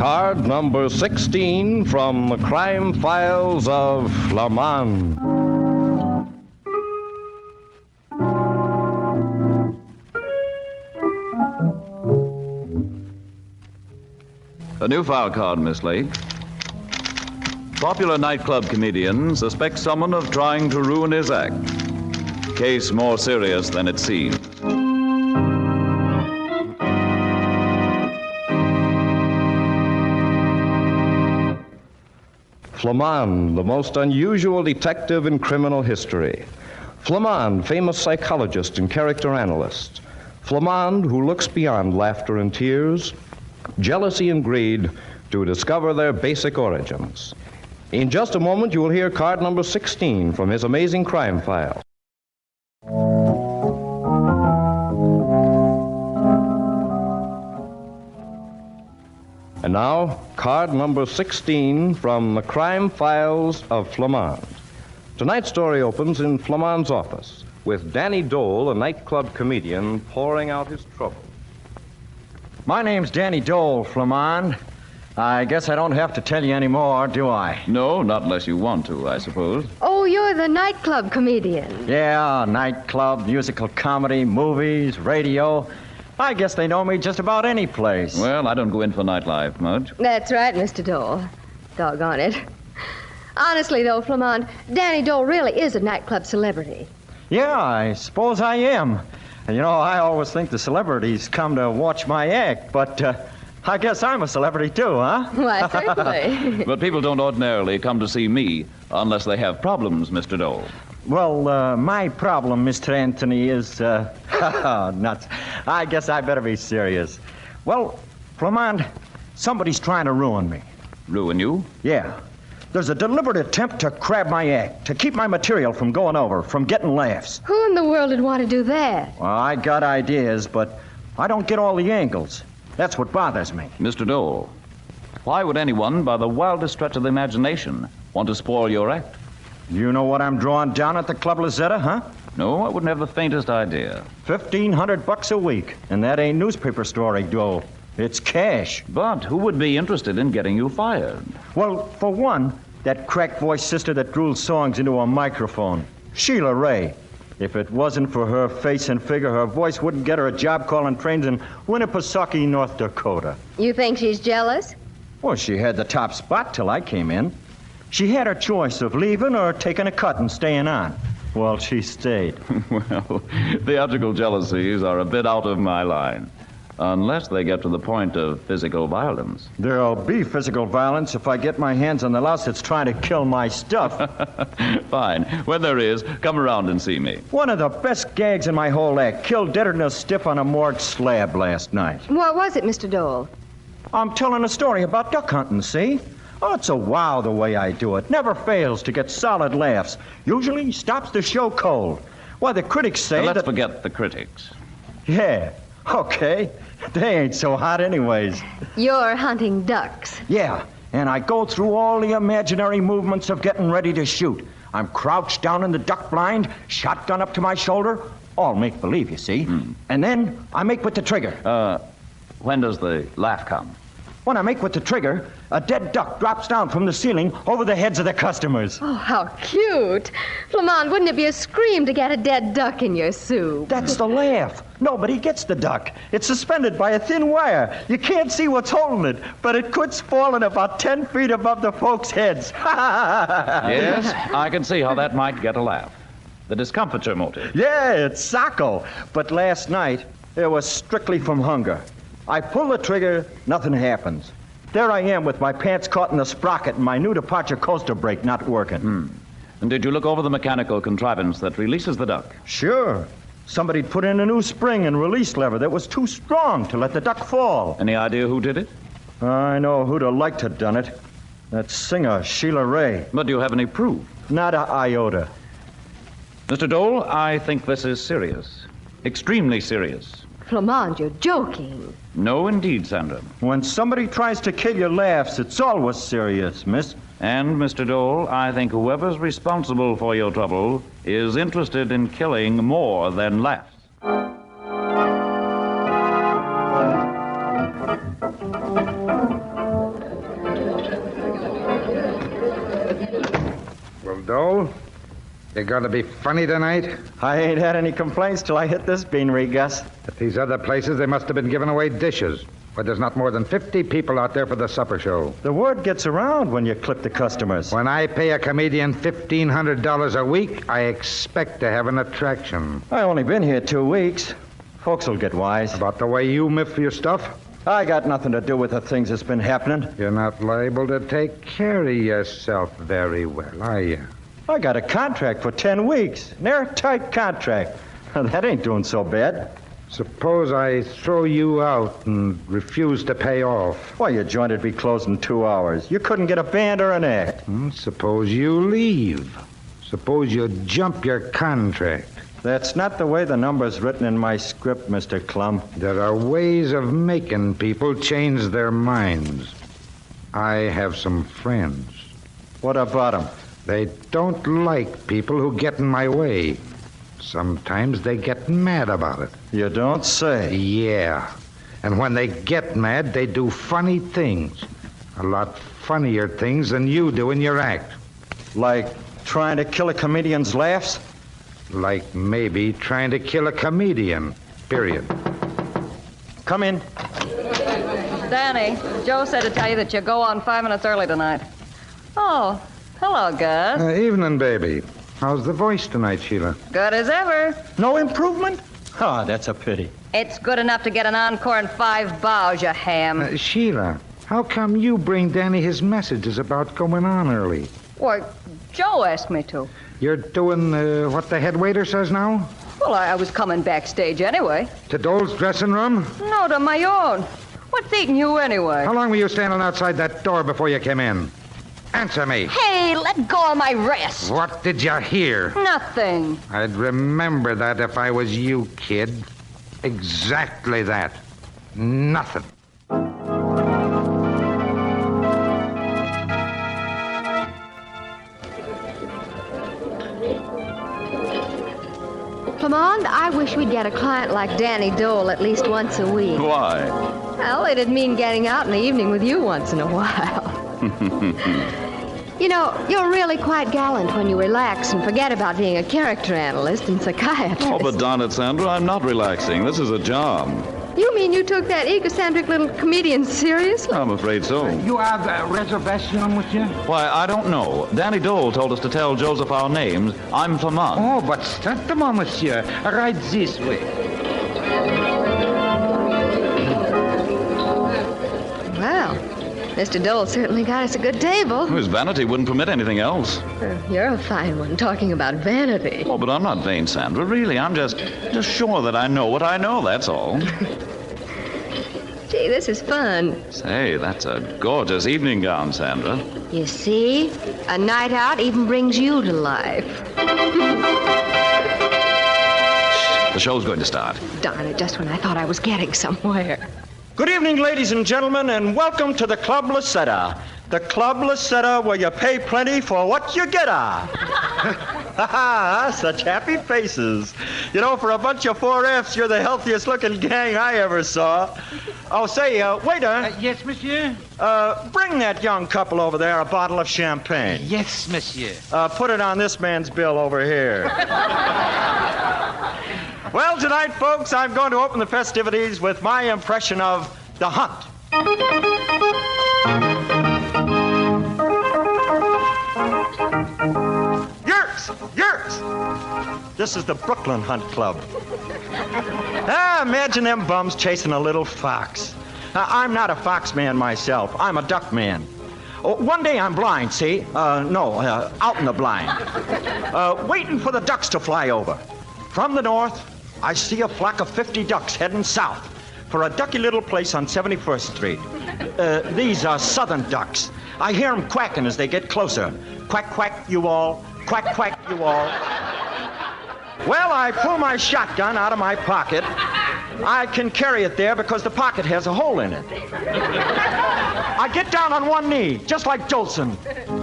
Card number 16 from the crime files of Flamond. A new file card, Miss Lake. Popular nightclub comedian suspects someone of trying to ruin his act. Case more serious than it seems. Flamond, the most unusual detective in criminal history. Flamond, famous psychologist and character analyst. Flamond, who looks beyond laughter and tears, jealousy and greed, to discover their basic origins. In just a moment, you will hear card number 16 from his amazing crime file. And now, card number 16 from the crime files of Flamond. Tonight's story opens in Flamond's office with Danny Dole, a nightclub comedian, pouring out his trouble. My name's Danny Dole, Flamond. I guess I don't have to tell you any more, do I? No, not unless you want to, I suppose. Oh, you're the nightclub comedian. Yeah, nightclub, musical comedy, movies, radio. I guess they know me just about any place. Well, I don't go in for nightlife much. That's right, Mr. Dole. Doggone it. Honestly, though, Flamond, Danny Dole really is a nightclub celebrity. Yeah, I suppose I am. And, you know, I always think the celebrities come to watch my act, but I guess I'm a celebrity too, huh? Why, certainly. But people don't ordinarily come to see me unless they have problems, Mr. Dole. Well, my problem, Mr. Anthony, is, nuts. I guess I better be serious. Well, Flamond, somebody's trying to ruin me. Ruin you? Yeah. There's a deliberate attempt to crab my act, to keep my material from going over, from getting laughs. Who in the world would want to do that? Well, I got ideas, but I don't get all the angles. That's what bothers me. Mr. Dole, why would anyone, by the wildest stretch of the imagination, want to spoil your act? You know what I'm drawing down at the Club Lazetta, huh? No, I wouldn't have the faintest idea. $1,500 a week, and that ain't newspaper story dough. It's cash. But who would be interested in getting you fired? Well, for one, that crack-voiced sister that drools songs into a microphone, Sheila Ray. If it wasn't for her face and figure, her voice wouldn't get her a job calling trains in Winnipesaukee, North Dakota. You think she's jealous? Well, she had the top spot till I came in. She had her choice of leaving or taking a cut and staying on. Well, she stayed. Well, theatrical jealousies are a bit out of my line. Unless they get to the point of physical violence. There'll be physical violence if I get my hands on the louse that's trying to kill my stuff. Fine. When there is, come around and see me. One of the best gags in my whole act, killed deader than a stiff on a morgue slab last night. What was it, Mr. Dole? I'm telling a story about duck hunting, see? Oh, it's a wow the way I do it. Never fails to get solid laughs. Usually stops the show cold. Why, the critics say Let's that... forget the critics. Yeah, okay. They ain't so hot anyways. You're hunting ducks. Yeah, and I go through all the imaginary movements of getting ready to shoot. I'm crouched down in the duck blind, shotgun up to my shoulder. All make-believe, you see. And then I make with the trigger. When does the laugh come? When I make with the trigger, a dead duck drops down from the ceiling over the heads of the customers. Oh, how cute. Flamond, wouldn't it be a scream to get a dead duck in your soup? That's the laugh. Nobody gets the duck. It's suspended by a thin wire. You can't see what's holding it, but it quits falling about 10 feet above the folks' heads. Yes, I can see how that might get a laugh. The discomfiture motive. Yeah, it's Sacco. But last night, it was strictly from hunger. I pull the trigger, nothing happens. There I am with my pants caught in the sprocket and my new departure coaster brake not working. And did you look over the mechanical contrivance that releases the duck? Sure. Somebody'd put in a new spring and release lever that was too strong to let the duck fall. Any idea who did it? I know who'd have liked to have done it. That singer, Sheila Ray. But do you have any proof? Not a iota. Mr. Dole, I think this is serious. Extremely serious. Flamond, you're joking. No, indeed, Sandra. When somebody tries to kill your laughs, it's always serious, miss. And, Mr. Dole, I think whoever's responsible for your trouble is interested in killing more than laughs. Well, Dole, you gonna be funny tonight? I ain't had any complaints till I hit this beanery, Gus. At these other places, they must have been giving away dishes. But there's not more than 50 people out there for the supper show. The word gets around when you clip the customers. When I pay a comedian $1,500 a week, I expect to have an attraction. I only been here 2 weeks. Folks will get wise. About the way you miff your stuff? I got nothing to do with the things that's been happening. You're not liable to take care of yourself very well, are you? I got a contract for 10 weeks. An airtight contract. That ain't doing so bad. Suppose I throw you out and refuse to pay off. Why, your joint would be closed in 2 hours. You couldn't get a band or an act. Suppose you leave. Suppose you jump your contract. That's not the way the number's written in my script, Mr. Clum. There are ways of making people change their minds. I have some friends. What about 'em? They don't like people who get in my way. Sometimes they get mad about it. You don't say. Yeah. And when they get mad, they do funny things. A lot funnier things than you do in your act. Like trying to kill a comedian's laughs? Like maybe trying to kill a comedian. Period. Come in. Danny, Joe said to tell you that you go on 5 minutes early tonight. Oh, hello, Gus. Evening, baby. How's the voice tonight, Sheila? Good as ever. No improvement? Oh, that's a pity. It's good enough to get an encore in 5 bows, you ham. Sheila, how come you bring Danny his messages about going on early? Why, Joe asked me to. You're doing what the head waiter says now? Well, I was coming backstage anyway. To Dole's dressing room? No, to my own. What's eating you anyway? How long were you standing outside that door before you came in? Answer me. Hey, let go of my wrist. What did you hear? Nothing. I'd remember that if I was you, kid. Exactly that. Nothing. Flamond, I wish we'd get a client like Danny Dole at least once a week. Why? Well, it'd mean getting out in the evening with you once in a while. You know, you're really quite gallant when you relax and forget about being a character analyst and psychiatrist. Oh, but darn it, Sandra, I'm not relaxing. This is a job. You mean you took that egocentric little comedian seriously? I'm afraid so. You have a reservation, monsieur? Why, I don't know. Danny Dole told us to tell Joseph our names. I'm Flamond. Oh, but certainement, monsieur. Right this way. Well, Mr. Dole certainly got us a good table. His vanity wouldn't permit anything else. You're a fine one, talking about vanity. Oh, but I'm not vain, Sandra. Really, I'm just sure that I know what I know, that's all. Gee, this is fun. Say, that's a gorgeous evening gown, Sandra. You see, a night out even brings you to life. The show's going to start. Darn it, just when I thought I was getting somewhere. Good evening, ladies and gentlemen, and welcome to the Club Lucetta. The Club Lucetta, where you pay plenty for what you get. Such happy faces. You know, for a bunch of 4Fs, you're the healthiest looking gang I ever saw. Oh, say, waiter. Yes, monsieur? Bring that young couple over there a bottle of champagne. Yes, monsieur. Put it on this man's bill over here. Well, tonight, folks, I'm going to open the festivities with my impression of The Hunt. Yerks! This is the Brooklyn Hunt Club. Imagine them bums chasing a little fox. I'm not a fox man myself. I'm a duck man. One day I'm blind, see? Out in the blind. Waiting for the ducks to fly over. From the north, I see a flock of 50 ducks heading south for a ducky little place on 71st Street. These are southern ducks. I hear them quacking as they get closer. Quack, quack, you all. Quack, quack, you all. Well, I pull my shotgun out of my pocket. I can carry it there because the pocket has a hole in it. I get down on one knee, just like Jolson.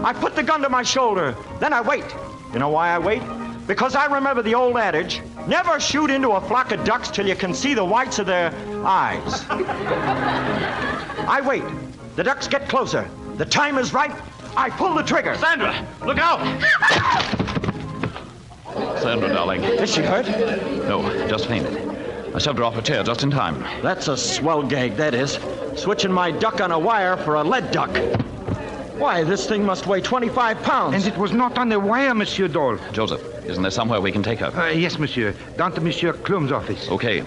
I put the gun to my shoulder. Then I wait. You know why I wait? Because I remember the old adage, never shoot into a flock of ducks till you can see the whites of their eyes. I wait. The ducks get closer. The time is right. I pulled the trigger. Sandra, look out! Sandra, darling. Is she hurt? No, just fainted. I shoved her off a chair just in time. That's a swell gag, that is. Switching my duck on a wire for a lead duck. Why, this thing must weigh 25 pounds. And it was not on the wire, Monsieur Dole. Joseph, isn't there somewhere we can take her? Yes, monsieur. Down to Monsieur Klum's office. Okay.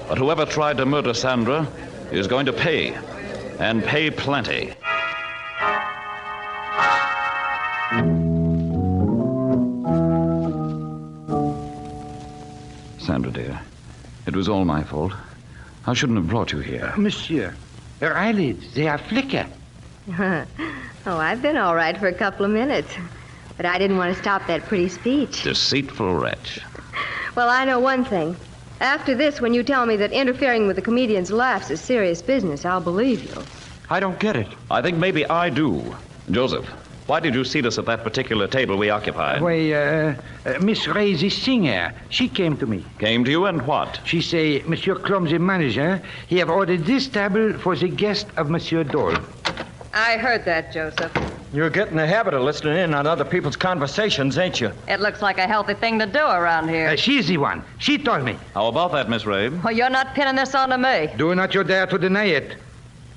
But whoever tried to murder Sandra is going to pay. And pay plenty. Sandra, dear, it was all my fault. I shouldn't have brought you here. Monsieur, her eyelids, they are flicker. Oh, I've been all right for a couple of minutes. But I didn't want to stop that pretty speech. Deceitful wretch. Well, I know one thing. After this, when you tell me that interfering with the comedian's laughs is serious business, I'll believe you. I don't get it. I think maybe I do. Joseph, why did you seat us at that particular table we occupied? Why, Miss Ray, the singer, she came to me. Came to you and what? She say, Monsieur Klum, the manager, he have ordered this table for the guest of Monsieur Dole. I heard that, Joseph. You're getting the habit of listening in on other people's conversations, ain't you? It looks like a healthy thing to do around here. She's the one. She told me. How about that, Miss Ray? Well, you're not pinning this on to me. Do not you dare to deny it.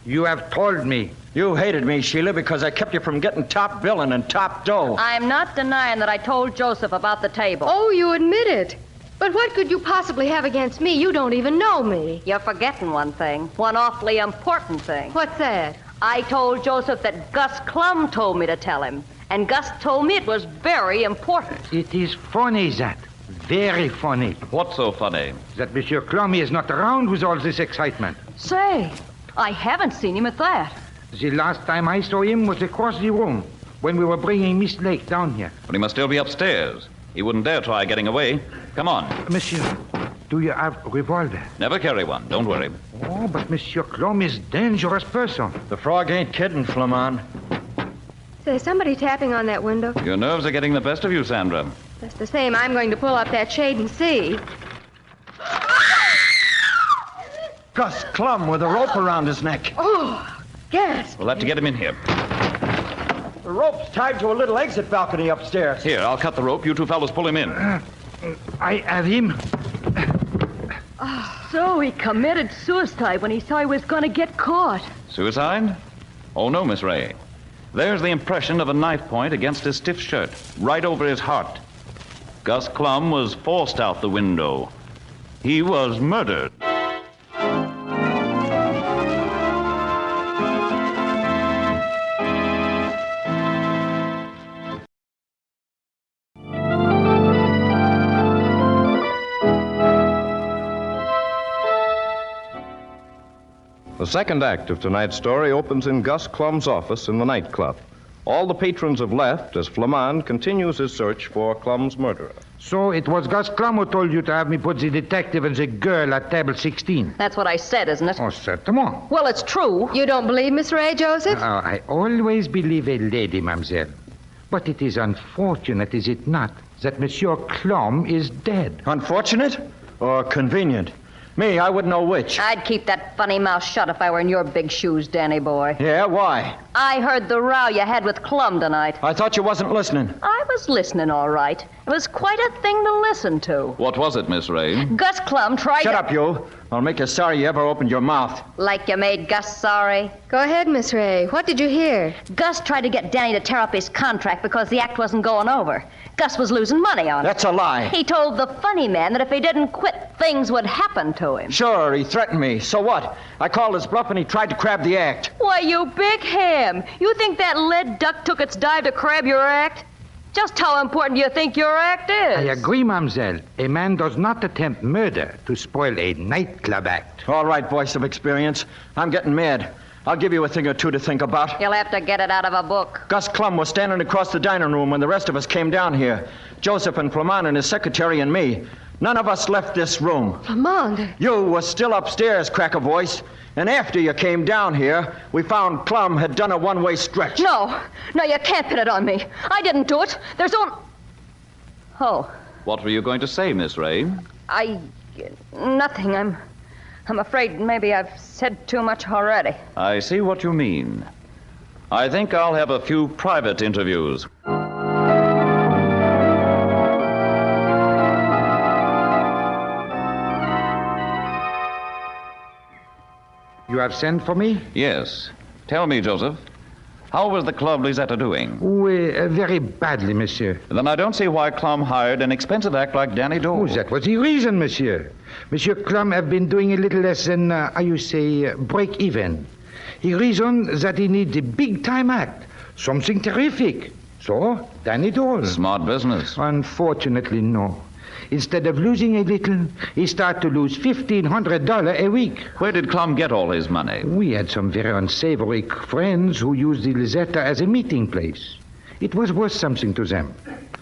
You have told me. You hated me, Sheila, because I kept you from getting top billing and top dough. I'm not denying that I told Joseph about the table. Oh, you admit it. But what could you possibly have against me? You don't even know me. You're forgetting one thing. One awfully important thing. What's that? I told Joseph that Gus Klum told me to tell him. And Gus told me it was very important. It is funny, that. Very funny. What's so funny? That Monsieur Klum is not around with all this excitement. Say, I haven't seen him at that. The last time I saw him was across the room when we were bringing Miss Lake down here. But he must still be upstairs. He wouldn't dare try getting away. Come on. Monsieur, do you have a revolver? Never carry one. Don't worry. Oh, but Monsieur Klum is dangerous person. The frog ain't kidding, Flamond. There's somebody tapping on that window. Your nerves are getting the best of you, Sandra. Just the same, I'm going to pull up that shade and see. Gus Klum with a rope around his neck. Oh, gas. We'll have to get him in here. The rope's tied to a little exit balcony upstairs. Here, I'll cut the rope. You two fellows pull him in. I have him. So he committed suicide when he saw he was going to get caught. Suicide? Oh, no, Miss Ray. There's the impression of a knife point against his stiff shirt, right over his heart. Gus Klum was forced out the window. He was murdered. The second act of tonight's story opens in Gus Klum's office in the nightclub. All the patrons have left as Flamond continues his search for Klum's murderer. So it was Gus Klum who told you to have me put the detective and the girl at table 16. That's what I said, isn't it? Oh, certainement. Well, it's true. You don't believe Miss Ray, Joseph? I always believe a lady, mademoiselle. But it is unfortunate, is it not, that Monsieur Klum is dead? Unfortunate or convenient? Me, I wouldn't know which. I'd keep that funny mouth shut if I were in your big shoes, Danny boy. Yeah, why? I heard the row you had with Klum tonight. I thought you wasn't listening. I was listening, all right. It was quite a thing to listen to. What was it, Miss Ray? Gus Klum tried Shut to... up, you. I'll make you sorry you ever opened your mouth. Like you made Gus sorry. Go ahead, Miss Ray. What did you hear? Gus tried to get Danny to tear up his contract because the act wasn't going over. Gus was losing money on it. That's a lie. He told the funny man that if he didn't quit, things would happen to him. Sure, he threatened me. So what? I called his bluff and he tried to crab the act. Why, you big ham. You think that lead duck took its dive to crab your act? Just how important do you think your act is? I agree, mademoiselle. A man does not attempt murder to spoil a nightclub act. All right, voice of experience. I'm getting mad. I'll give you a thing or two to think about. You'll have to get it out of a book. Gus Klum was standing across the dining room when the rest of us came down here. Joseph and Flamond and his secretary and me. None of us left this room. Flamond. You was still upstairs, Cracker Voice. And after you came down here, we found Klum had done a one-way stretch. No, you can't pin it on me. I didn't do it. There's only... Oh, What were you going to say, Miss Ray? nothing. I'm afraid maybe I've said too much already. I see what you mean. I think I'll have a few private interviews. You have sent for me? Yes. Tell me, Joseph, how was the Club Lisetta doing? Very badly, monsieur. Then I don't see why Clum hired an expensive act like Danny Dole. Oh, that was the reason, monsieur. Monsieur Clum have been doing a little less than, break even. He reasoned that he needs a big-time act, something terrific. So, Danny Dole. Smart business. Unfortunately, no. Instead of losing a little, he started to lose $1,500 a week. Where did Clum get all his money? We had some very unsavory friends who used the Lisetta as a meeting place. It was worth something to them.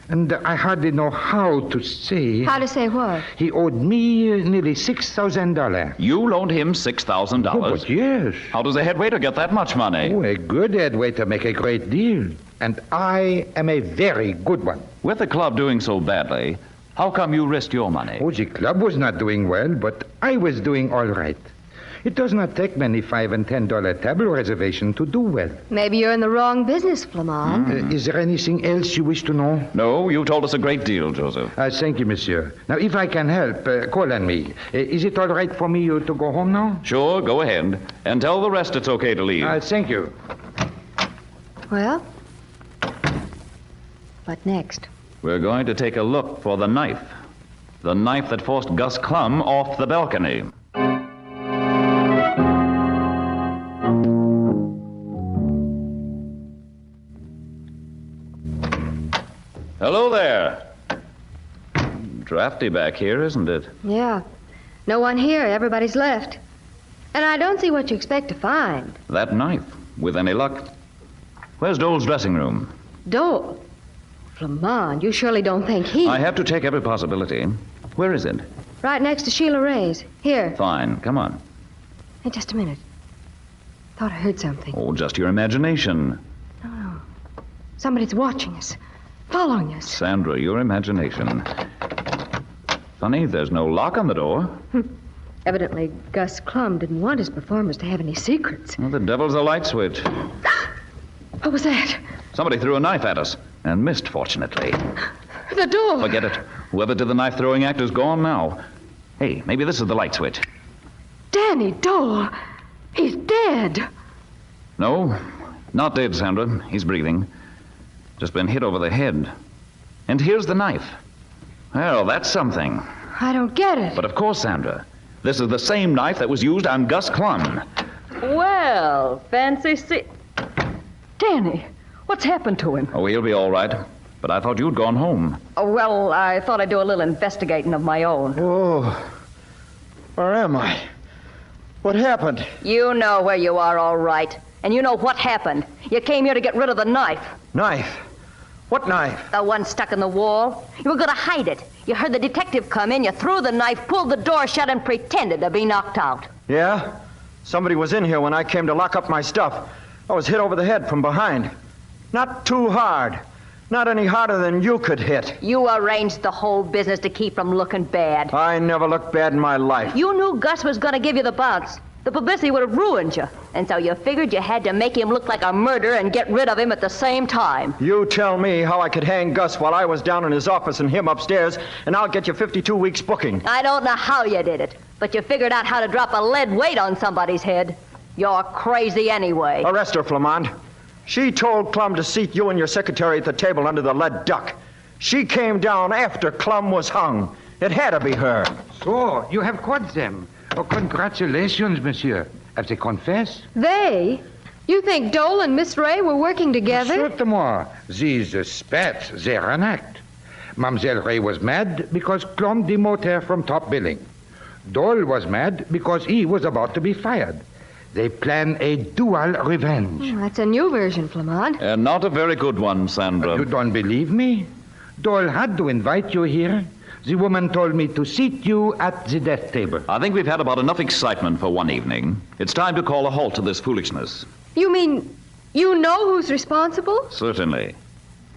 And I hardly know how to say... How to say what? He owed me nearly $6,000. You loaned him $6,000? Oh, but yes. How does a head waiter get that much money? Oh, a good head waiter make a great deal. And I am a very good one. With the club doing so badly, how come you risked your money? Oh, the club was not doing well, but I was doing all right. It does not take many $5 and $10 table reservations to do well. Maybe you're in the wrong business, Flamond. Is there anything else you wish to know? No, you told us a great deal, Joseph. Thank you, monsieur. Now, if I can help, call on me. Is it all right for me to go home now? Sure, go ahead. And tell the rest it's okay to leave. Thank you. Well, what next? We're going to take a look for the knife. The knife that forced Gus Clum off the balcony. Hello there. Drafty back here, isn't it? Yeah. No one here. Everybody's left. And I don't see what you expect to find. That knife, with any luck. Where's Dole's dressing room? Dole? Flamond, you surely don't think he... I have to take every possibility. Where is it? Right next to Sheila Ray's. Here. Fine, come on. Hey, just a minute. Thought I heard something. Oh, just your imagination. No. Somebody's watching us. Following us. Sandra, your imagination. Funny, there's no lock on the door. Evidently, Gus Clum didn't want his performers to have any secrets. Well, the devil's a light switch. What was that? Somebody threw a knife at us and missed, fortunately. The door. Forget it. Whoever did the knife-throwing act is gone now. Hey, maybe this is the light switch. Danny Dole. He's dead. No, not dead, Sandra. He's breathing. Just been hit over the head. And here's the knife. Well, that's something. I don't get it. But of course, Sandra, this is the same knife that was used on Gus Clum. Well, fancy see... Danny, what's happened to him? Oh, he'll be all right. But I thought you'd gone home. Oh, well, I thought I'd do a little investigating of my own. Oh, where am I? What happened? You know where you are, all right. And you know what happened. You came here to get rid of the knife. Knife? What knife? The one stuck in the wall. You were going to hide it. You heard the detective come in, you threw the knife, pulled the door shut, and pretended to be knocked out. Yeah? Somebody was in here when I came to lock up my stuff. I was hit over the head from behind. Not too hard. Not any harder than you could hit. You arranged the whole business to keep from looking bad. I never looked bad in my life. You knew Gus was going to give you the bounce. The publicity would have ruined you. And so you figured you had to make him look like a murderer and get rid of him at the same time. You tell me how I could hang Gus while I was down in his office and him upstairs, and I'll get you 52 weeks booking. I don't know how you did it, but you figured out how to drop a lead weight on somebody's head. You're crazy anyway. Arrest her, Flamond. She told Clum to seat you and your secretary at the table under the lead duck. She came down after Clum was hung. It had to be her. So, you have caught them. Oh, congratulations, monsieur. Have they confessed? They? You think Dole and Miss Ray were working together? Certainement. These spats, they're an act. Mademoiselle Ray was mad because Clum demoted her from top billing. Dole was mad because he was about to be fired. They plan a dual revenge. Oh, that's a new version, Flamond. And not a very good one, Sandra. You don't believe me? Dole had to invite you here. The woman told me to seat you at the death table. I think we've had about enough excitement for one evening. It's time to call a halt to this foolishness. You mean you know who's responsible? Certainly.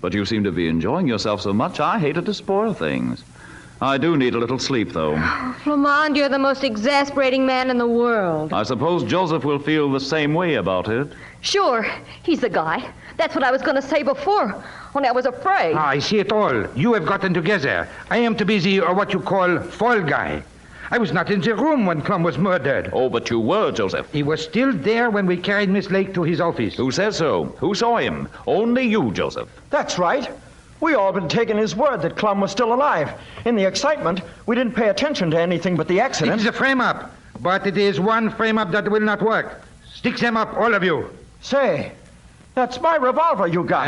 But you seem to be enjoying yourself so much, I hated to spoil things. I do need a little sleep, though. Flamond, you're the most exasperating man in the world. I suppose Joseph will feel the same way about it. Sure, he's the guy. That's what I was going to say before, only I was afraid. I see it all. You have gotten together. I am to be the, what you call, fall guy. I was not in the room when Clum was murdered. Oh, but you were, Joseph. He was still there when we carried Miss Lake to his office. Who says so? Who saw him? Only you, Joseph. That's right. We all been taking his word that Clum was still alive. In the excitement, we didn't pay attention to anything but the It accident. is a frame-up, but it is one frame-up that will not work. Stick them up, all of you. Say, that's my revolver you got.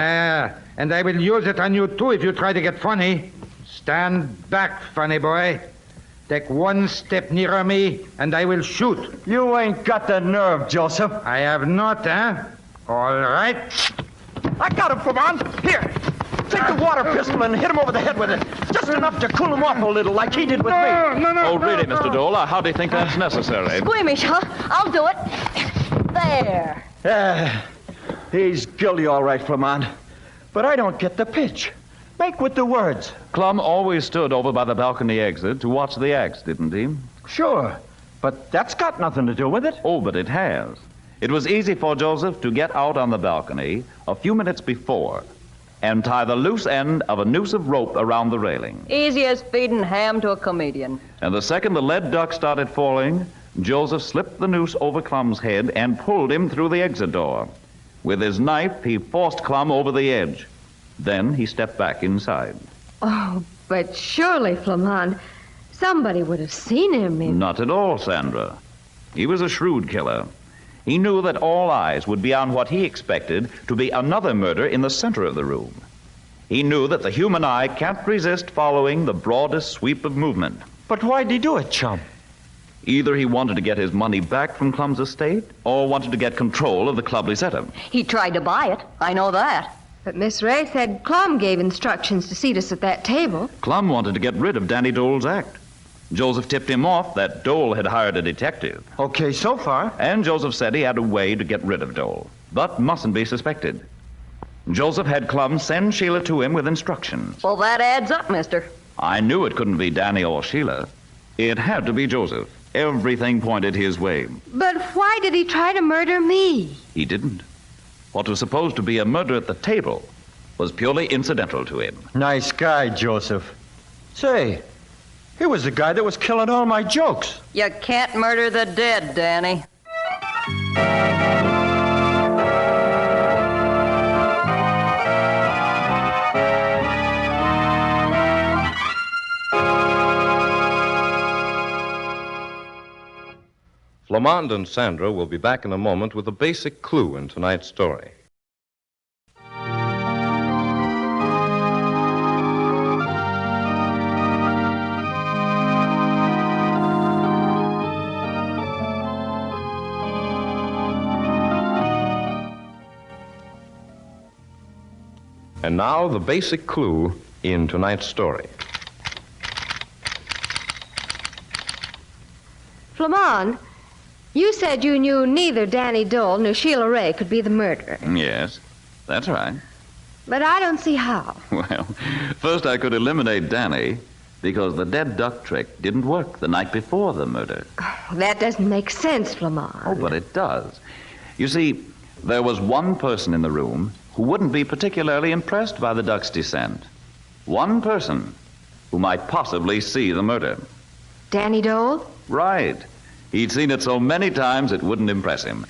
And I will use it on you, too, if you try to get funny. Stand back, funny boy. Take one step nearer me, and I will shoot. You ain't got the nerve, Joseph. I have not, eh? All right. I got him, Flamond. Here, take the water pistol and hit him over the head with it. Just enough to cool him off a little, like he did with me. Oh, really, Mr. Dole? How do you think that's necessary? Squeamish, huh? I'll do it. There. He's guilty, all right, Flamond. But I don't get the pitch. Make with the words. Clum always stood over by the balcony exit to watch the acts, didn't he? Sure, but that's got nothing to do with it. Oh, but it has. It was easy for Joseph to get out on the balcony a few minutes before and tie the loose end of a noose of rope around the railing. Easy as feeding ham to a comedian. And the second the lead duck started falling, Joseph slipped the noose over Clum's head and pulled him through the exit door. With his knife, he forced Clum over the edge. Then he stepped back inside. Oh, but surely, Flamond, somebody would have seen him. Not at all, Sandra. He was a shrewd killer. He knew that all eyes would be on what he expected to be another murder in the center of the room. He knew that the human eye can't resist following the broadest sweep of movement. But why'd he do it, chum? Either he wanted to get his money back from Clum's estate or wanted to get control of the club setup. He tried to buy it. I know that. But Miss Ray said Clum gave instructions to seat us at that table. Clum wanted to get rid of Danny Dole's act. Joseph tipped him off that Dole had hired a detective. Okay, so far. And Joseph said he had a way to get rid of Dole, but mustn't be suspected. Joseph had Clum send Sheila to him with instructions. Well, that adds up, mister. I knew it couldn't be Danny or Sheila. It had to be Joseph. Everything pointed his way. But why did he try to murder me? He didn't. What was supposed to be a murder at the table was purely incidental to him. Nice guy, Joseph. Say, he was the guy that was killing all my jokes. You can't murder the dead, Danny. Flamond and Sandra will be back in a moment with a basic clue in tonight's story. And now, the basic clue in tonight's story. Flamond, you said you knew neither Danny Dole nor Sheila Ray could be the murderer. Yes, that's right. But I don't see how. Well, first I could eliminate Danny because the dead duck trick didn't work the night before the murder. That doesn't make sense, Flamond. Oh, but it does. You see, there was one person in the room who wouldn't be particularly impressed by the duck's descent. One person who might possibly see the murder. Danny Dole? Right. He'd seen it so many times it wouldn't impress him.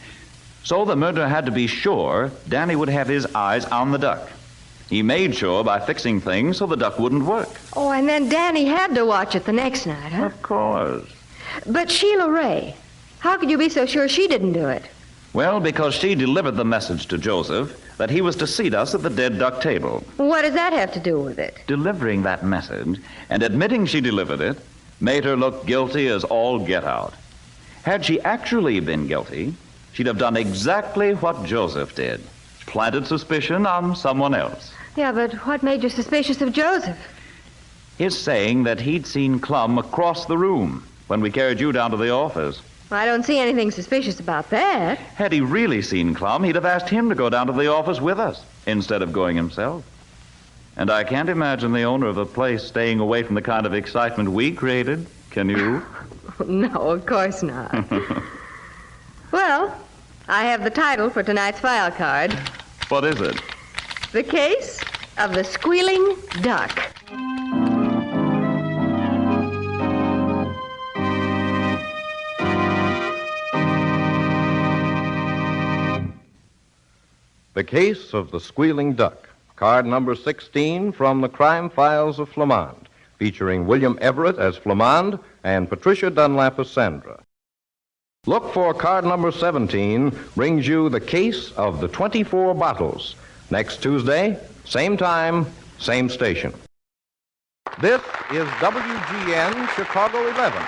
So the murderer had to be sure Danny would have his eyes on the duck. He made sure by fixing things so the duck wouldn't work. Oh, and then Danny had to watch it the next night, huh? Of course. But Sheila Ray, how could you be so sure she didn't do it? Well, because she delivered the message to Joseph that he was to seat us at the dead duck table. What does that have to do with it? Delivering that message and admitting she delivered it made her look guilty as all get out. Had she actually been guilty, she'd have done exactly what Joseph did. Planted suspicion on someone else. Yeah, but what made you suspicious of Joseph? His saying that he'd seen Clum across the room when we carried you down to the office. I don't see anything suspicious about that. Had he really seen Clum, he'd have asked him to go down to the office with us instead of going himself. And I can't imagine the owner of a place staying away from the kind of excitement we created. Can you? No, of course not. Well, I have the title for tonight's file card. What is it? The Case of the Squealing Duck. The Case of the Squealing Duck, card number 16 from the crime files of Flamond, featuring William Everett as Flamond and Patricia Dunlap as Sandra. Look for card number 17, brings you the Case of the 24 Bottles. Next Tuesday, same time, same station. This is WGN Chicago 11.